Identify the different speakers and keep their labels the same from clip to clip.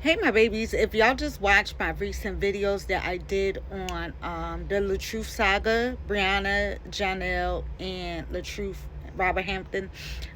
Speaker 1: Hey, my babies, if y'all just watched my recent videos that I did on the latruth saga, Briana, Johnell, and latruth Robert Hampton,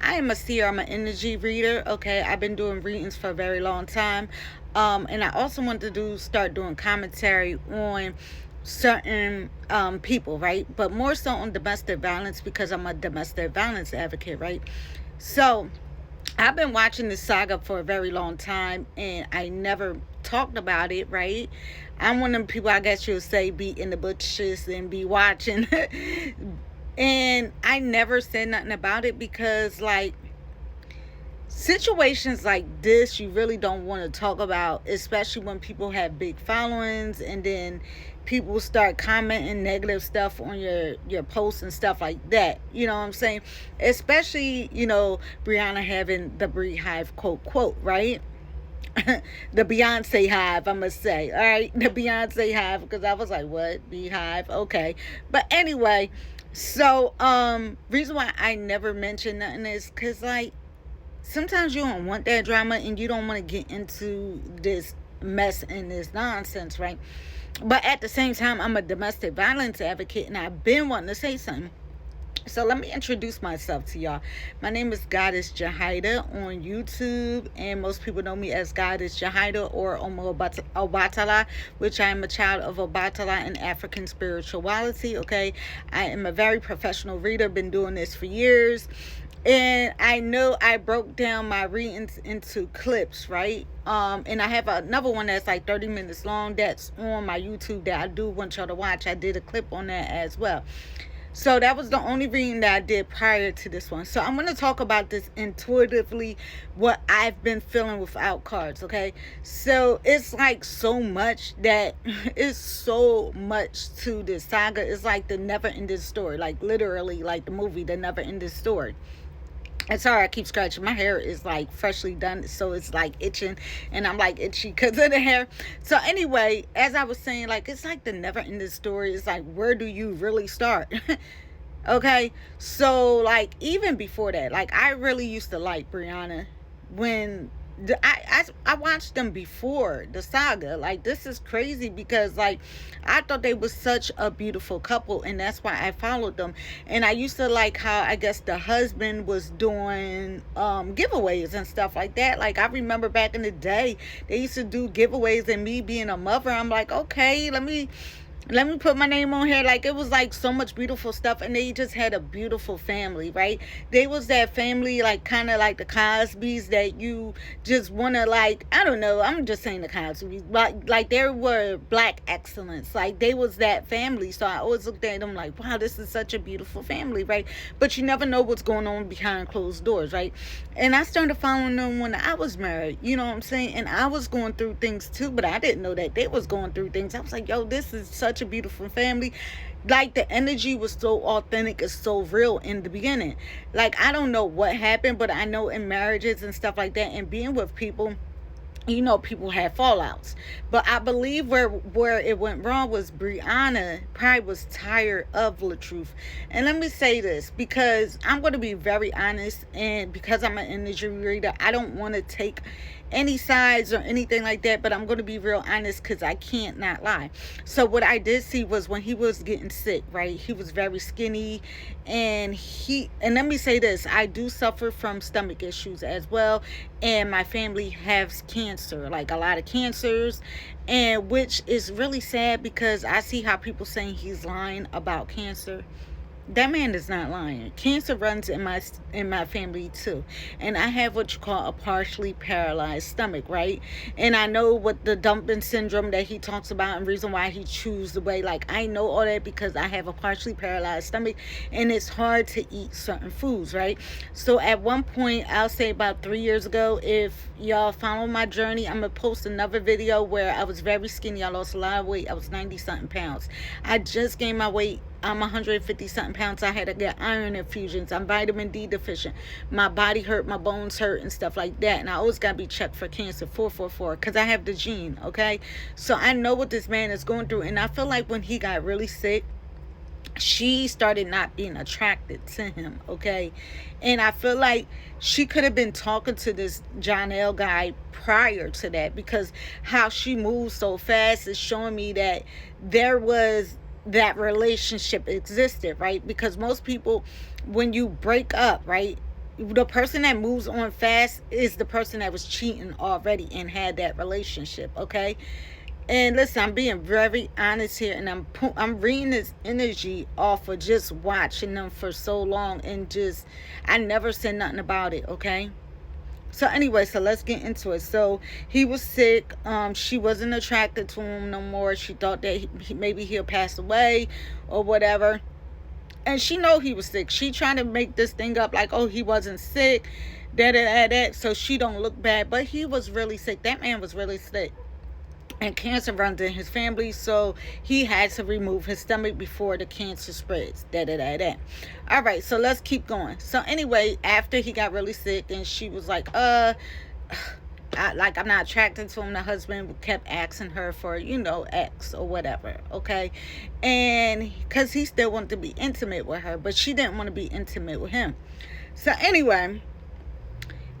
Speaker 1: I am a seer. I'm an energy reader. Okay, I've been doing readings for a very long time, and I also want to start doing commentary on certain people, right? But more so on domestic violence because I'm a domestic violence advocate, right? So I've been watching this saga for a very long time and I never talked about it, right? I'm one of them people, I guess you'll say, be in the bushes and be watching. And I never said nothing about it because, like, situations like this you really don't want to talk about, especially when people have big followings and then people start commenting negative stuff on your posts and stuff like that. You know what I'm saying? Especially, Brianna having the beehive quote, right? The Beyonce hive, I must say. All right, the Beyonce hive, because I was like, what? Beehive? Okay. But anyway, so reason why I never mention nothing is because, like, sometimes you don't want that drama and you don't want to get into this mess and this nonsense, right? But at the same time, I'm a domestic violence advocate and I've been wanting to say something. So let me introduce myself to y'all. My name is Goddess Jahida on YouTube, and most people know me as Goddess Jahida or Omo Obatala, which I am a child of Obatala and African spirituality. Okay, I am a very professional reader, been doing this for years. And I know I broke down my readings into clips, right? And I have another one that's like 30 minutes long that's on my YouTube that I do want y'all to watch. I did a clip on that as well. So that was the only reading that I did prior to this one. So I'm going to talk about this intuitively, what I've been feeling without cards, okay? So it's like so much that it's so much to this saga. It's like the never-ending story, like literally like the movie, The Never-Ending Story. And sorry, I keep scratching. My hair is like freshly done, so it's like itching, and I'm like itchy because of the hair. So anyway, as I was saying, like, it's like the never-ending story. It's like, where do you really start? Okay, so like even before that, like I really used to like Brianna when I watched them before the saga. Like, this is crazy because, like, I thought they was such a beautiful couple, and that's why I followed them. And I used to like how, I guess, the husband was doing giveaways and stuff like that. Like, I remember back in the day they used to do giveaways, and me being a mother, I'm like, okay, let me put my name on here. Like, it was like so much beautiful stuff, and they just had a beautiful family, right? They was that family, like kind of like the Cosbys, that you just want to, like, I don't know, I'm just saying the Cosbys, but like they were black excellence. Like, they was that family. So I always looked at them like, wow, this is such a beautiful family, right? But you never know what's going on behind closed doors, right? And I started following them when I was married, you know what I'm saying? And I was going through things too, but I didn't know that they was going through things. I was like, yo, this is such a beautiful family. Like, the energy was so authentic, it's so real in the beginning. Like, I don't know what happened, but I know in marriages and stuff like that, and being with people, people had fallouts. But I believe where it went wrong was Brianna probably was tired of latruth. And let me say this, because I'm going to be very honest, and because I'm an energy reader, I don't want to take any sides or anything like that, but I'm going to be real honest because I can't not lie. So what I did see was when he was getting sick, right? He was very skinny, and let me say this, I do suffer from stomach issues as well, and my family has cancer, like a lot of cancers, and which is really sad because I see how people saying he's lying about cancer. That man is not lying. Cancer runs in my family too, and I have what you call a partially paralyzed stomach, right? And I know what the dumping syndrome that he talks about, and reason why he chews the way. Like, I know all that because I have a partially paralyzed stomach, and it's hard to eat certain foods, right? So at one point, I'll say about 3 years ago, if y'all follow my journey, I'm gonna post another video where I was very skinny. I lost a lot of weight. I was 90 something pounds. I just gained my weight. I'm 150 something pounds. I had to get iron infusions. I'm vitamin D deficient. My body hurt, my bones hurt and stuff like that. And I always got to be checked for cancer, 444, because I have the gene, okay? So I know what this man is going through. And I feel like when he got really sick, she started not being attracted to him, okay? And I feel like she could have been talking to this Johnell guy prior to that, because how she moves so fast is showing me that there was that relationship existed, right? Because most people, when you break up, right, the person that moves on fast is the person that was cheating already and had that relationship, okay? And listen, I'm being very honest here, and I'm reading this energy off of just watching them for so long, and just I never said nothing about it, okay? So anyway, so let's get into it. So he was sick. She wasn't attracted to him no more. She thought that maybe he'll pass away or whatever. And she know he was sick. She trying to make this thing up like, oh, he wasn't sick, that, so she don't look bad. But he was really sick. That man was really sick. And cancer runs in his family, so he had to remove his stomach before the cancer spreads. All right, so let's keep going. So anyway, after he got really sick, and she was like, I'm not attracted to him. The husband kept asking her for, X or whatever, okay? And because he still wanted to be intimate with her, but she didn't want to be intimate with him. So anyway,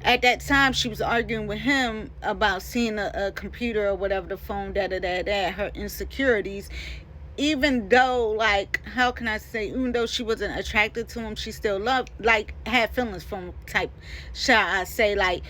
Speaker 1: at that time, she was arguing with him about seeing a computer or whatever, the phone, her insecurities. Even though, like, how can I say, even though she wasn't attracted to him, she still loved, like, had feelings from type, shall I say, like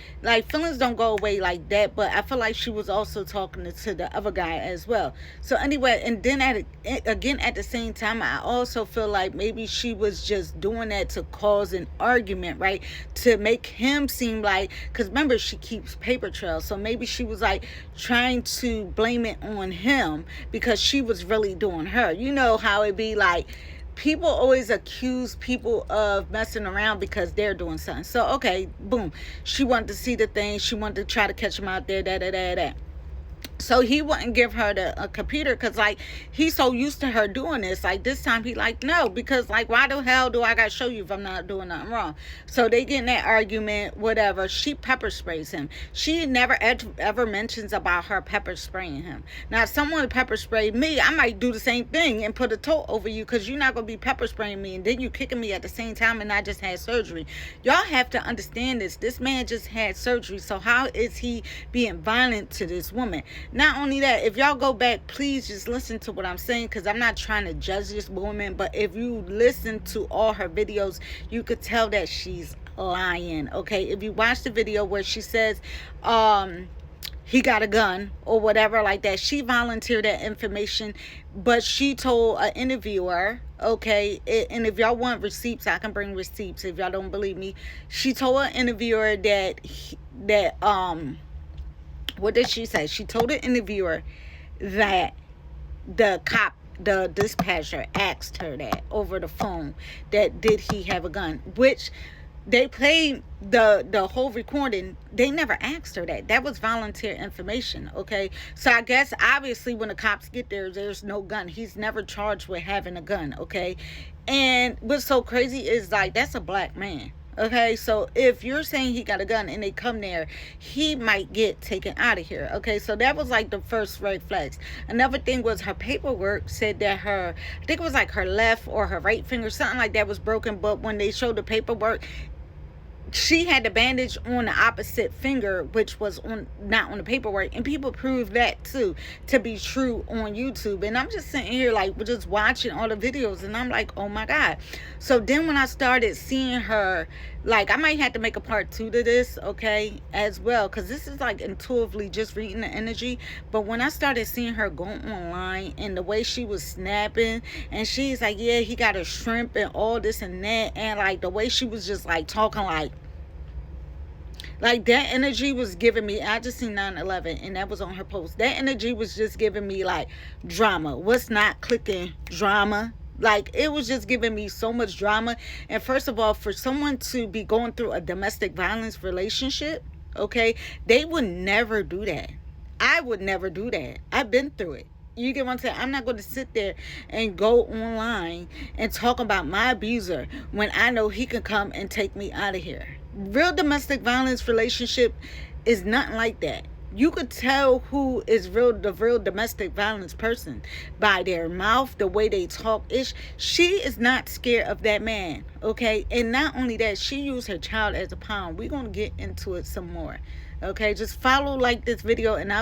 Speaker 1: feelings don't go away like that. But I feel like she was also talking to the other guy as well. So anyway, and then at the same time, I also feel like maybe she was just doing that to cause an argument, right? To make him seem like, because remember, she keeps paper trails. So maybe she was like trying to blame it on him because she was really doing her. You know how it be like, people always accuse people of messing around because they're doing something. So okay, boom, she wanted to see the thing, she wanted to try to catch him out there. So he wouldn't give her a computer because, like, he's so used to her doing this. Like, this time he like, no, because, like, why the hell do I got to show you if I'm not doing nothing wrong? So they get in that argument, whatever. She pepper sprays him. She never ever mentions about her pepper spraying him. Now, if someone pepper sprayed me, I might do the same thing and put a tote over you, because you're not going to be pepper spraying me and then you kicking me at the same time, and I just had surgery. Y'all have to understand this. This man just had surgery. So how is he being violent to this woman? Not only that, if y'all go back, please just listen to what I'm saying, because I'm not trying to judge this woman, but if you listen to all her videos, you could tell that she's lying, okay? If you watch the video where she says he got a gun or whatever like that, she volunteered that information, but she told an interviewer, okay, and if y'all want receipts, I can bring receipts if y'all don't believe me. She told an interviewer that what did she say? She told the interviewer that the dispatcher asked her that over the phone, that did he have a gun, which they played the whole recording. They never asked her that. That was volunteer information, okay? So I guess obviously when the cops get there, there's no gun. He's never charged with having a gun, okay? And what's so crazy is, like, that's a black man. Okay, so if you're saying he got a gun and they come there, he might get taken out of here. Okay, so that was like the first red flags. Another thing was her paperwork said that I think it was like her left or her right finger, something like that, was broken. But when they showed the paperwork, she had the bandage on the opposite finger, which was not on the paperwork, and people proved that too to be true on YouTube. And I'm just sitting here like just watching all the videos, and I'm like, oh my god. So then when I started seeing her, like, I might have to make a part 2 to this, okay, as well, because this is like intuitively just reading the energy. But when I started seeing her go online and the way she was snapping, and she's like, yeah, he got a shrimp and all this and that, and like the way she was just like talking, like that energy was giving me, I just seen 9/11 and that was on her post. That energy was just giving me like drama. What's not clicking? Drama. Like, it was just giving me so much drama. And first of all, for someone to be going through a domestic violence relationship, okay, they would never do that. I would never do that. I've been through it. You get what I'm saying? I'm not going to sit there and go online and talk about my abuser when I know he can come and take me out of here. Real domestic violence relationship is nothing like that. You could tell who is the real domestic violence person by their mouth, the way they talk. Ish, she is not scared of that man, okay? And not only that, she used her child as a pawn. We're gonna get into it some more, okay? Just follow, like this video, and I'll